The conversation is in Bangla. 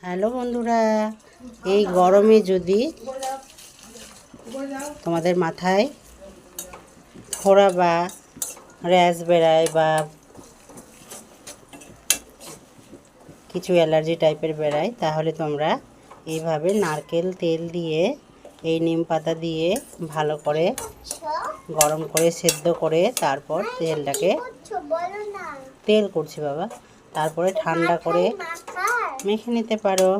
হ্যালো বন্ধুরা, এই গরমে যদি তোমাদের মাথায় ফোড়া বা র্যাশ বেরায় বা কিছু অ্যালার্জি টাইপের বেরায়, তাহলে তোমরা এইভাবে নারকেল তেল দিয়ে এই নিম পাতা দিয়ে ভালো করে গরম করে সেদ্ধ করে তারপর তেলটাকে তেল করছি বাবা, তারপরে ঠান্ডা করে মেখে নিতে পারো।